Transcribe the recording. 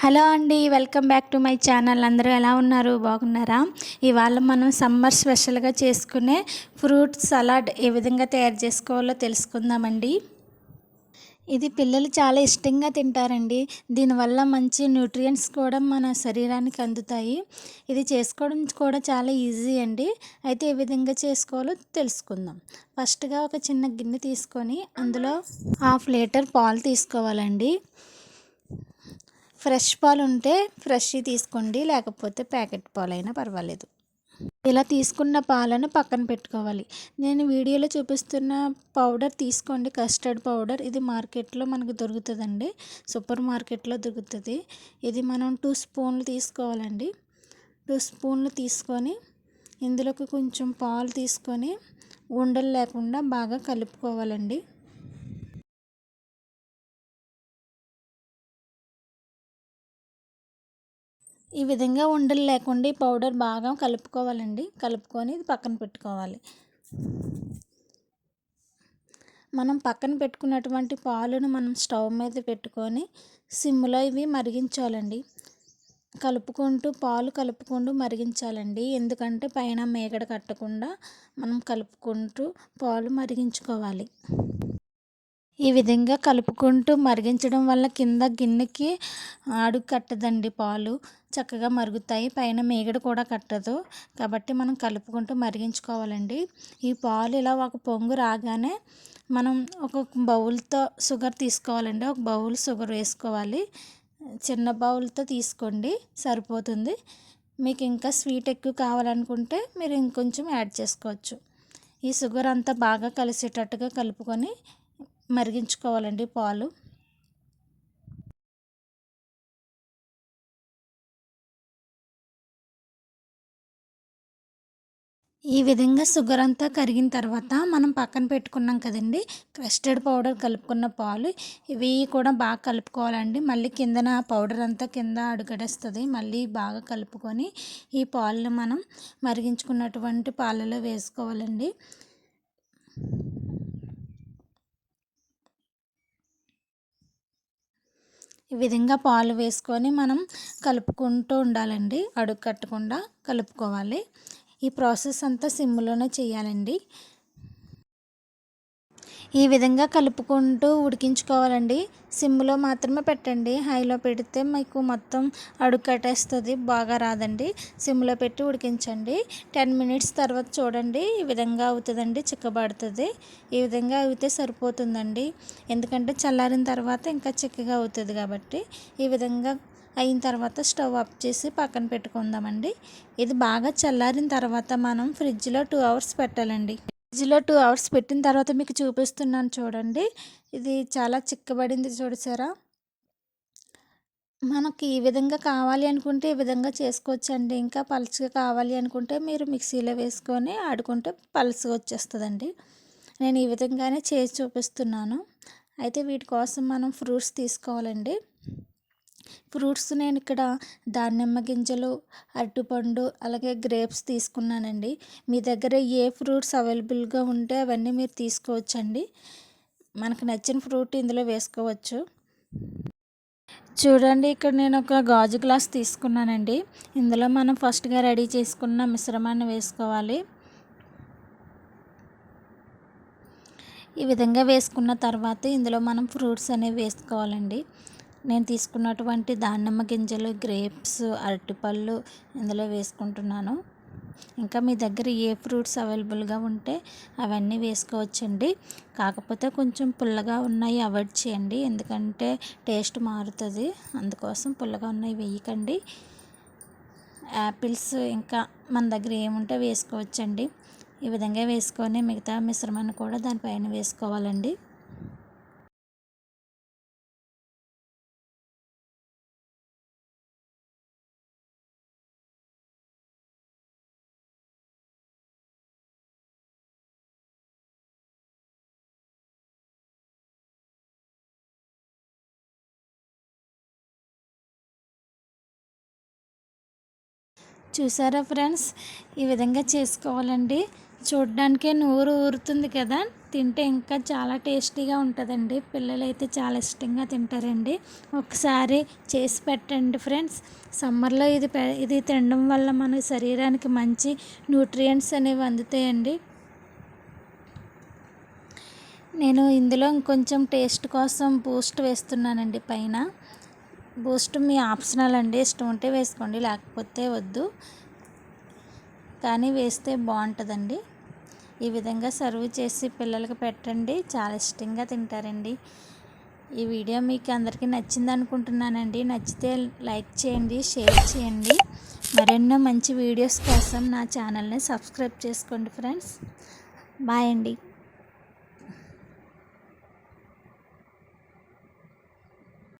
Hello అండి, welcome back to my channel. అందరూ ఎలా ఉన్నారు? బాగున్నారా? ఇవాళ మనం సమ్మర్ స్పెషల్గా చేసుకునే ఫ్రూట్ సలాడ్ ఏ విధంగా తయారు చేసుకోవాలో తెలుసుకుందామండి. ఇది పిల్లలు చాలా ఇష్టంగా తింటారండి. దీనివల్ల మంచి న్యూట్రియంట్స్ కూడా మన శరీరానికి అందుతాయి. ఇది చేసుకోవడం కూడా చాలా ఈజీ అండి. అయితే ఏ విధంగా చేసుకోవాలో తెలుసుకుందాం. ఫస్ట్గా ఒక చిన్న గిన్నె తీసుకొని అందులో 1/2 లీటర్ పాలు తీసుకోవాలండి. ఫ్రెష్ పాలు ఉంటే ఫ్రెష్‌వి తీసుకోండి, లేకపోతే ప్యాకెట్ పాలైనా పర్వాలేదు. ఇలా తీసుకున్న పాలను పక్కన పెట్టుకోవాలి. నేను వీడియోలో చూపిస్తున్న పౌడర్ తీసుకోండి, కస్టర్డ్ పౌడర్. ఇది మార్కెట్లో మనకు దొరుకుతుందండి, సూపర్ మార్కెట్లో దొరుకుతుంది. ఇది మనం 2 స్పూన్లు తీసుకోవాలండి. 2 స్పూన్లు తీసుకొని ఇందులోకి కొంచెం పాలు తీసుకొని ఉండలు లేకుండా బాగా కలుపుకోవాలండి. ఈ విధంగా ఉండలు లేకుండా ఈ పౌడర్ బాగా కలుపుకోవాలండి. కలుపుకొని ఇది పక్కన పెట్టుకోవాలి. మనం పక్కన పెట్టుకున్నటువంటి పాలను మనం స్టవ్ మీద పెట్టుకొని సిమ్లో ఇవి మరిగించాలండి. పాలు కలుపుకుంటూ మరిగించాలండి. ఎందుకంటే పైన మేగడ కట్టకుండా మనం కలుపుకుంటూ పాలు మరిగించుకోవాలి. ఈ విధంగా కలుపుకుంటూ మరిగించడం వల్ల కింద గిన్నెకి అడుగు కట్టదండి, పాలు చక్కగా మరుగుతాయి, పైన మేగడ కూడా కట్టదు. కాబట్టి మనం కలుపుకుంటూ మరిగించుకోవాలండి. ఈ పాలు ఇలా ఒక పొంగు రాగానే మనం ఒక బౌల్తో షుగర్ తీసుకోవాలండి. ఒక బౌల్ షుగర్ వేసుకోవాలి. చిన్న బౌల్తో తీసుకోండి, సరిపోతుంది. మీకు ఇంకా స్వీట్ ఎక్కువ కావాలనుకుంటే మీరు ఇంకొంచెం యాడ్ చేసుకోవచ్చు. ఈ షుగర్ అంతా బాగా కలిసేటట్టుగా కలుపుకొని మరిగించుకోవాలండి పాలు. ఈ విధంగా షుగర్ అంతా కరిగిన తర్వాత మనం పక్కన పెట్టుకున్నాం కదండి కస్టర్డ్ పౌడర్, కలుపుకున్న పాలు, ఇవి కూడా బాగా కలుపుకోవాలండి. మళ్ళీ కిందన పౌడర్ అంతా కింద అడుగడేస్తుంది. మళ్ళీ బాగా కలుపుకొని ఈ పాలను మనం మరిగించుకున్నటువంటి పాలలో వేసుకోవాలండి. ఈ విధంగా పాలు వేసుకొని మనం కలుపుకుంటూ ఉండాలండి. అడుగు కట్టకుండా కలుపుకోవాలి. ఈ ప్రాసెస్ అంతా సిమ్లోనే చేయాలండి. ఈ విధంగా కలుపుకుంటూ ఉడికించుకోవాలండి. సిమ్లో మాత్రమే పెట్టండి. హైలో పెడితే మీకు మొత్తం అడుగు కట్టేస్తుంది, బాగా రాదండి. సిమ్లో పెట్టి ఉడికించండి. 10 మినిట్స్ తర్వాత చూడండి, ఈ విధంగా అవుతుందండి, చిక్కబడుతుంది. ఈ విధంగా అయితే సరిపోతుందండి. ఎందుకంటే చల్లారిన తర్వాత ఇంకా చిక్కగా అవుతుంది కాబట్టి. ఈ విధంగా అయిన తర్వాత స్టవ్ ఆఫ్ చేసి పక్కన పెట్టుకుందామండి. ఇది బాగా చల్లారిన తర్వాత మనం ఫ్రిడ్జ్లో 2 అవర్స్ పెట్టాలండి. ఫ్రిడ్జ్లో 2 అవర్స్ పెట్టిన తర్వాత మీకు చూపిస్తున్నాను చూడండి. ఇది చాలా చిక్కబడింది, చూసారా? మనకి ఈ విధంగా కావాలి అనుకుంటే ఈ విధంగా చేసుకోవచ్చండి. ఇంకా పలుచగా కావాలి అనుకుంటే మీరు మిక్సీలో వేసుకొని ఆడుకుంటే పలుచగా వచ్చేస్తుందండి. నేను ఈ విధంగానే చేసి చూపిస్తున్నాను. అయితే వీటి కోసం మనం ఫ్రూట్స్ తీసుకోవాలండి. ఫ్రూట్స్ నేను ఇక్కడ దానిమ్మ గింజలు, అరటిపండు, అలాగే గ్రేప్స్ తీసుకున్నానండి. మీ దగ్గర ఏ ఫ్రూట్స్ అవైలబుల్గా ఉంటే అవన్నీ మీరు తీసుకోవచ్చండి. మనకు నచ్చిన ఫ్రూట్ ఇందులో వేసుకోవచ్చు. చూడండి, ఇక్కడ నేను ఒక గాజు గ్లాస్ తీసుకున్నానండి. ఇందులో మనం ఫస్ట్గా రెడీ చేసుకున్న మిశ్రమాన్ని వేసుకోవాలి. ఈ విధంగా వేసుకున్న తర్వాత ఇందులో మనం ఫ్రూట్స్ అనేవి వేసుకోవాలండి. నేను తీసుకున్నటువంటి దానిమ్మ గింజలు, గ్రేప్స్, అరటిపళ్ళు ఇందులో వేసుకుంటున్నాను. ఇంకా మీ దగ్గర ఏ ఫ్రూట్స్ అవైలబుల్గా ఉంటే అవన్నీ వేసుకోవచ్చండి. కాకపోతే కొంచెం పుల్లగా ఉన్నాయి అవాయిడ్ చేయండి, ఎందుకంటే టేస్ట్ మారుతుంది. అందుకోసం పుల్లగా ఉన్నాయి వేయకండి. యాపిల్స్ ఇంకా మన దగ్గర ఏముంటే వేసుకోవచ్చండి. ఈ విధంగా వేసుకొని మిగతా మిశ్రమాన్ని కూడా దానిపైన వేసుకోవాలండి. చూసారా ఫ్రెండ్స్, ఈ విధంగా చేసుకోవాలండి. చూడ్డానికే నోరు ఊరుతుంది కదా, తింటే ఇంకా చాలా టేస్టీగా ఉంటుందండి. పిల్లలైతే చాలా ఇష్టంగా తింటారండి. ఒకసారి చేసి పెట్టండి ఫ్రెండ్స్. సమ్మర్లో ఇది తినడం వల్ల మన శరీరానికి మంచి న్యూట్రియంట్స్ అనేవి అందుతాయండి. నేను ఇందులో ఇంకొంచెం టేస్ట్ కోసం బూస్ట్ వేస్తున్నానండి పైన. బూస్ట్ మీ ఆప్షనల్ అండి, ఇష్టం ఉంటే వేసుకోండి, లేకపోతే వద్దు, కానీ వేస్తే బాగుంటుందండి. ఈ విధంగా సర్వ్ చేసి పిల్లలకి పెట్టండి, చాలా ఇష్టంగా తింటారండి. ఈ వీడియో మీకు అందరికీ నచ్చింది అనుకుంటున్నానండి. నచ్చితే లైక్ చేయండి, షేర్ చేయండి. మరెన్నో మంచి వీడియోస్ కోసం నా ఛానల్ని సబ్స్క్రైబ్ చేసుకోండి ఫ్రెండ్స్. బాయ్ అండి.